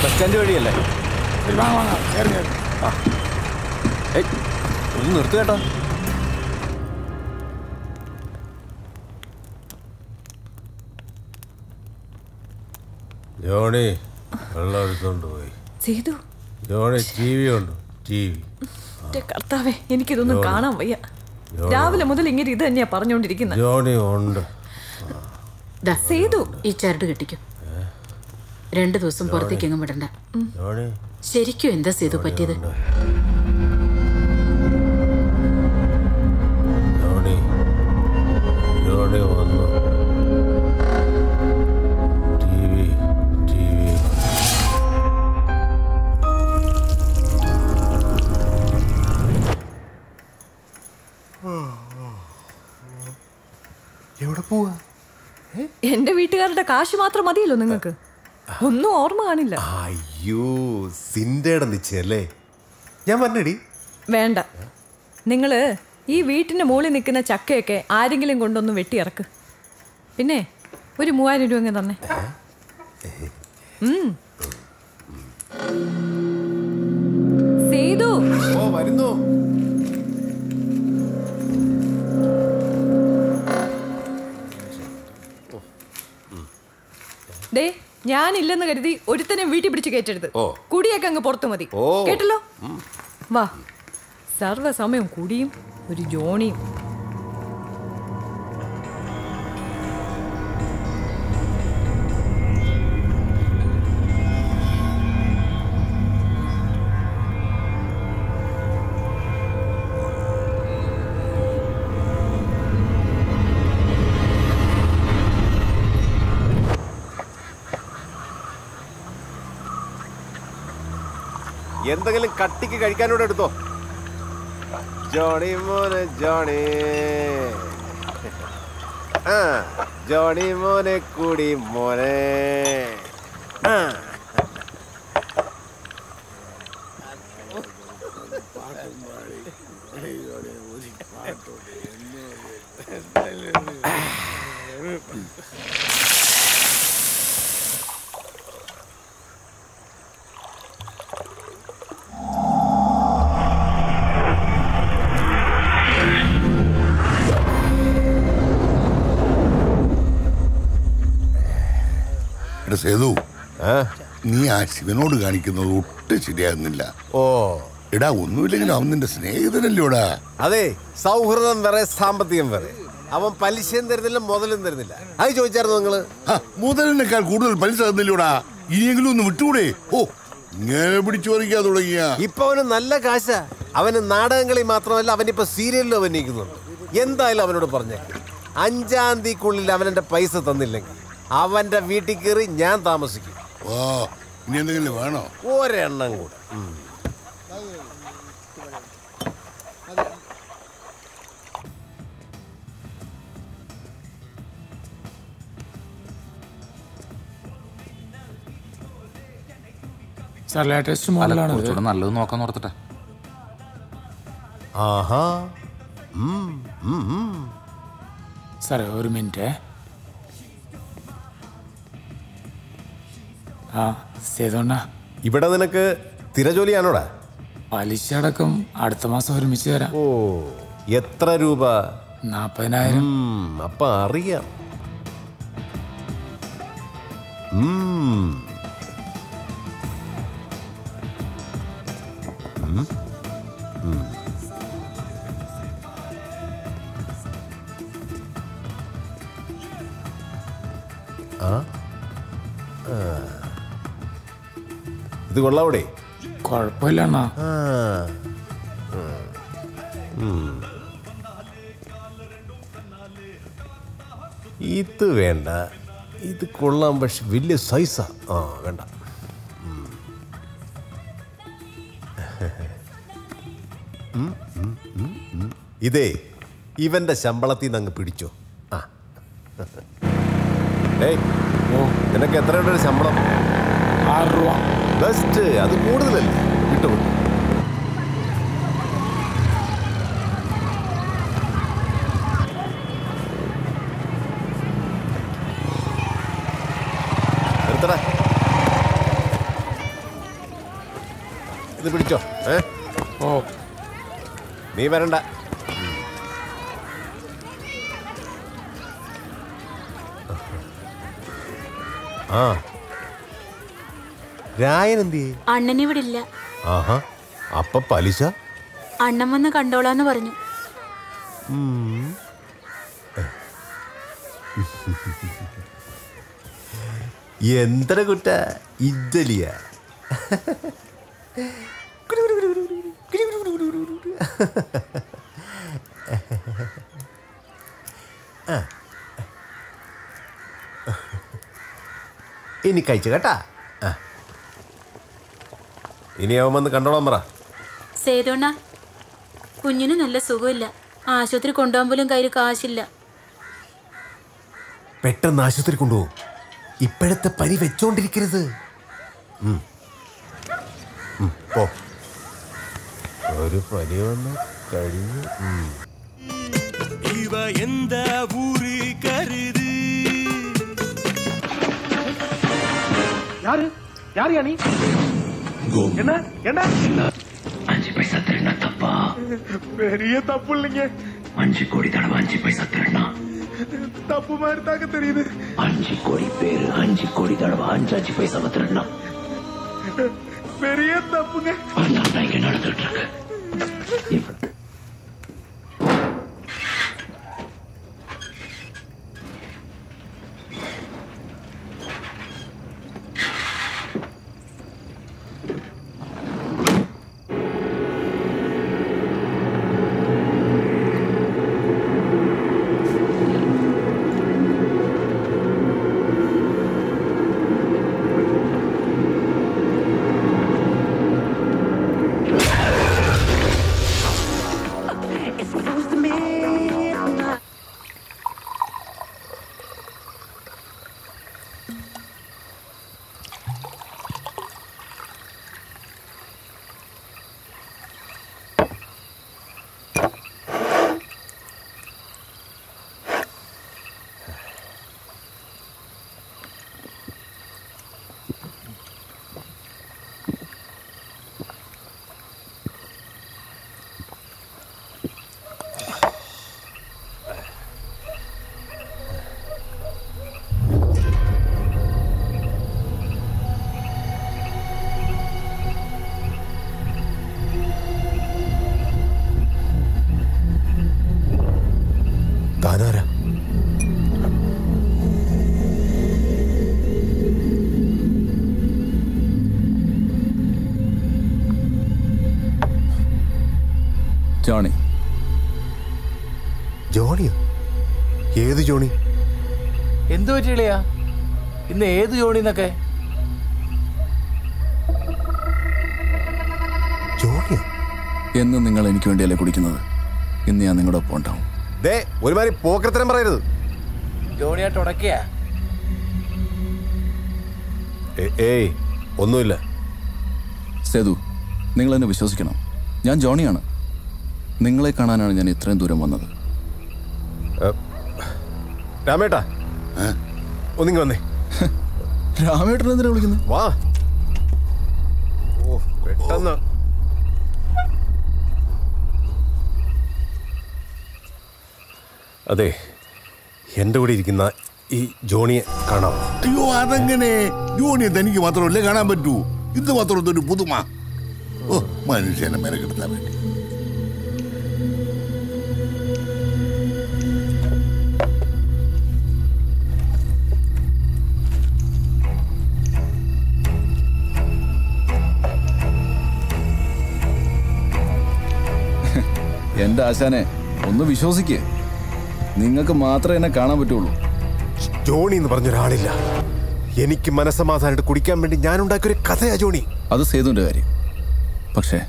Bus stand വഴിയല്ലേ? ഒന്ന് നിർത്തുക കേട്ടോ. ജോണി വെള്ളം എടുത്തോണ്ട് പോയി. ജോണി ടി വി ഉണ്ട്. T V. കർത്താവേ, എനിക്കിതൊന്നും കാണാൻ വയ്യ. രാവിലെ മുതൽ ഇങ്ങനെ ഇത് തന്നെയാ പറഞ്ഞോണ്ടിരിക്കുന്നത്. ജോണി ഉണ്ട്. സേതു ഈ ചരട് കെട്ടിക്കും. 2 ദിവസം പുറത്തേക്ക് എങ്ങും വിടണ്ട. ശരിക്കും എന്താ സേതു പറ്റിയത്? ജോണി വന്നു. എവിടെ പോവാ? എന്റെ വീട്ടുകാരുടെ കാശ് മാത്രം മതിയല്ലോ നിങ്ങൾക്ക്. ഒന്നും ഓർമ്മ കാണില്ല. അയ്യോ, സിന്റയുടെ നിശ്ചയല്ലേ? ഞാൻ വന്നടി. വേണ്ട, നിങ്ങള് ഈ വീട്ടിന്റെ മുകളിൽ നിൽക്കുന്ന ചക്കയൊക്കെ ആരെങ്കിലും കൊണ്ടൊന്ന് വെട്ടിയിറക്ക്. പിന്നെ ഒരു 3000 രൂപ അങ്ങ് തന്നെ. സേതു വരുന്നു. ദേ, ഞാനില്ലെന്ന് കരുതി ഒരുത്തനെ വീട്ടിൽ പിടിച്ച് കയറ്റരുത്. കുടിയൊക്കെ അങ്ങ് പുറത്തു മതി, കേട്ടല്ലോ? വാ, സർവ്വസമയം കുടിയും ഒരു ജോണിയും. എന്തെങ്കിലും കട്ടിക്ക് കഴിക്കാനോട് എടുത്തോ. ജോണി മോനെ ജോണി, ജോണി മോനെ കൂടി മോനെ. സേതു, നീ ആ ശിവനോട് കാണിക്കുന്നത് ഒട്ടും ശരിയാകുന്നില്ല. എടാ, ഒന്നുമില്ലെങ്കിലും അവൻ നിന്റെ സ്നേഹിതനല്ലോടാ. അതെ, സൗഹൃദം വേറെ, സാമ്പത്തികം വേറെ. അവൻ പലിശയും തരുന്നില്ല, മുതലും തരുന്നില്ല. അത് ചോദിച്ചായിരുന്നു നിങ്ങള്? മുതലിനേക്കാൾ കൂടുതൽ പലിശ തന്നില്ലോടാ. ഇനിയെങ്കിലും ഒന്ന് വിട്ടുകൂടെ? ഓ, ഇങ്ങനെ പിടിച്ചു പറിക്കാൻ തുടങ്ങിയ ഇപ്പൊ അവന് നല്ല കാശാ. അവന് നാടകങ്ങളി മാത്രമല്ല, അവനിപ്പോ സീരിയലിലും അഭിനയിക്കുന്നുണ്ട്. എന്തായാലും അവനോട് പറഞ്ഞേ, 5-ാം തീയതിക്കുള്ളിൽ അവൻ എന്റെ പൈസ തന്നില്ലെങ്കിൽ അവന്റെ വീട്ടിൽ കയറി ഞാൻ താമസിക്കും. ഇനി എന്തെങ്കിലും വേണോ? ഒരെണ്ണം കൂടെ. നല്ലത് നോക്കാൻ ഓർത്തിട്ടെ. ആഹാ, സാറേ ഒരു മിനിറ്റ്. ഇവിടെ നിനക്ക് സ്ഥിരജോലിയാണോടാ? പലിശ അടക്കം അടുത്ത മാസം ഒരുമിച്ച് തരാം. ഓ, എത്ര രൂപ? 40,000. അപ്പൊ അറിയാം. ഇത് കൊള്ളാവൂടെ? കുഴപ്പമില്ല. ഇത് വേണ്ട, ഇത് കൊള്ളാം, പക്ഷെ വലിയ സൈസാ. വേണ്ട. ഇതേ ഇവന്റെ ശമ്പളത്തിൽ നിന്ന് അങ്ങ് പിടിച്ചോ. നിനക്ക് എത്രയുടെ ഒരു ശമ്പളം? 6 രൂപ. ബെസ്റ്റ്, അത് കൂടുതലല്ലേ? വിട്ടു വിട്ടു. ഇത് പിടിച്ചോ. ഓ നീ വരണ്ട. ആ രായൻ എന്ത് ചെയ്യും? അണ്ണൻ ഇവിടെ ഇല്ല. ആഹാ, അപ്പൊ പലിശ അണ്ണൻ വന്ന് കണ്ടോളാന്ന് പറഞ്ഞു. എന്ത്ര കുട്ട ഇഡ്ഡലിയ? ഇനി കഴിച്ചു കേട്ടാ. ഇനി അവൻ വന്ന് കണ്ടോളാൻ പറ. സേതോണ്ണ, കുഞ്ഞിന് നല്ല സുഖമില്ല. ആശുപത്രി കൊണ്ടുപോകാൻ പോലും കയ്യിൽ കാശില്ല. പെട്ടെന്ന് ആശുപത്രി കൊണ്ടുപോകും. ഇപ്പോഴത്തെ പനി വെച്ചോണ്ടിരിക്കരുത്. പോ. ഒരു പനി വന്ന് കഴിഞ്ഞു. ഇവ എന്താ ഊര് കരുത്. யாரு யாரு நீ? என்ன என்ன 5 பைசா திருடினா தப்பா? பெரிய தப்பு இல்லைங்க. 5 கோடி தடவை 5 பைசா திருடினா தப்பு மாதிரி தாக்க தெரியுது. 5 கோடி பேரு 5 கோடி தடவை 5 பைசா திருடினா பெரிய தப்புங்க. அதான் இங்க நடந்துட்டு இருக்கு. താനാരാ? ജോണി. ജോണിയോ? ഏത് ജോണി? എന്തു പറ്റിയില്ലയാ ഇന്ന്? ഏത് ജോണിന്നൊക്കെ? ജോണിയോ? എന്ന് നിങ്ങൾ എനിക്ക് വേണ്ടിയല്ലേ കുടിക്കുന്നത്? ഇന്ന് ഞാൻ നിങ്ങളുടെ ഒപ്പം ഉണ്ടാവും. ഒരുമാതിരി പോക്കരത്തരം പറയരുത്. ജോണിയായിട്ട് ഉടക്കിയാ? ഏയ് ഒന്നുമില്ല. സേതു, നിങ്ങൾ എന്നെ വിശ്വസിക്കണം. ഞാൻ ജോണിയാണ്. നിങ്ങളെ കാണാനാണ് ഞാൻ ഇത്രയും ദൂരം വന്നത്. രാമേട്ടാ, ഒന്നിങ്ങി വന്നേ. രാമേട്ടൻ എന്തിനാ വിളിക്കുന്നത്? വാ. ഓ, പെട്ടെന്ന്. അതെ, എൻ്റെ കൂടെ ഇരിക്കുന്ന ഈ ജോണിയെ കാണാമോ? അയ്യോ, അതെങ്ങനെ? ജോണിയെ തനിക്ക് മാത്രമല്ലേ കാണാൻ പറ്റൂ? ഇത് മാത്രം ഒരു പുതുമ. ഓ, മനുഷ്യനെ മെനക്കെടുത്താൻ വേണ്ടി. എൻ്റെ ആശാനെ, ഒന്ന് വിശ്വസിക്കേ. നിങ്ങൾക്ക് മാത്രമേ എന്നെ കാണാൻ പറ്റുള്ളൂ. ജോണി എന്ന് പറഞ്ഞൊരാളില്ല. എനിക്ക് മനസ്സമാധാനമായിട്ട് കുടിക്കാൻ വേണ്ടി ഞാൻ ഉണ്ടാക്കിയൊരു കഥയാ ജോണി. അത് സേതുവിൻ്റെ കാര്യം. പക്ഷേ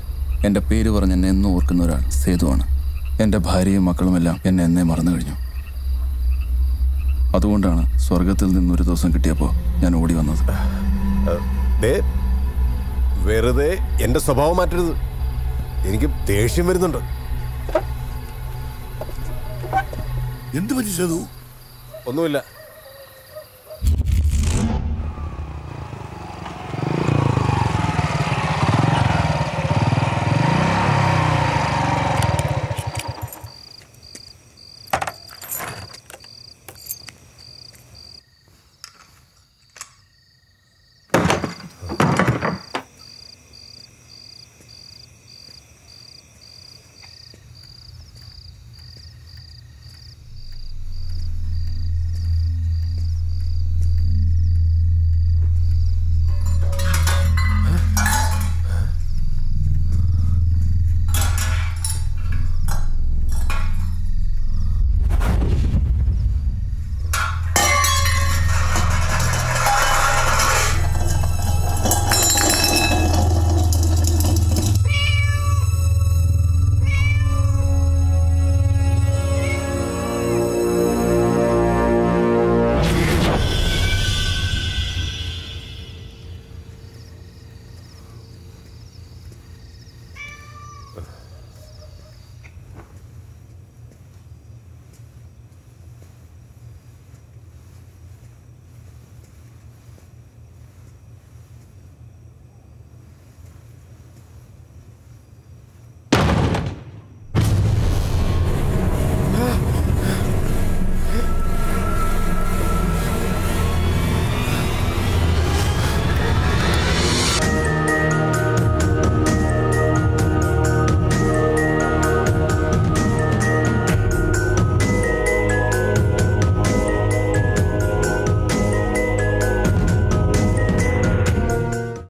എൻ്റെ പേര് പറഞ്ഞ് എന്നെ എന്നും ഓർക്കുന്ന ഒരാൾ സേതുവാണ്. എൻ്റെ ഭാര്യയും മക്കളുമെല്ലാം എന്നെ എന്നേ മറന്നു കഴിഞ്ഞു. അതുകൊണ്ടാണ് സ്വർഗത്തിൽ നിന്നൊരു ദിവസം കിട്ടിയപ്പോൾ ഞാൻ ഓടി വന്നത്. വെറുതെ എൻ്റെ സ്വഭാവം മാറ്റരുത്. എനിക്ക് ദേഷ്യം വരുന്നുണ്ട്. എന്ത് പറ്റി സേതു? ഒന്നുമില്ല.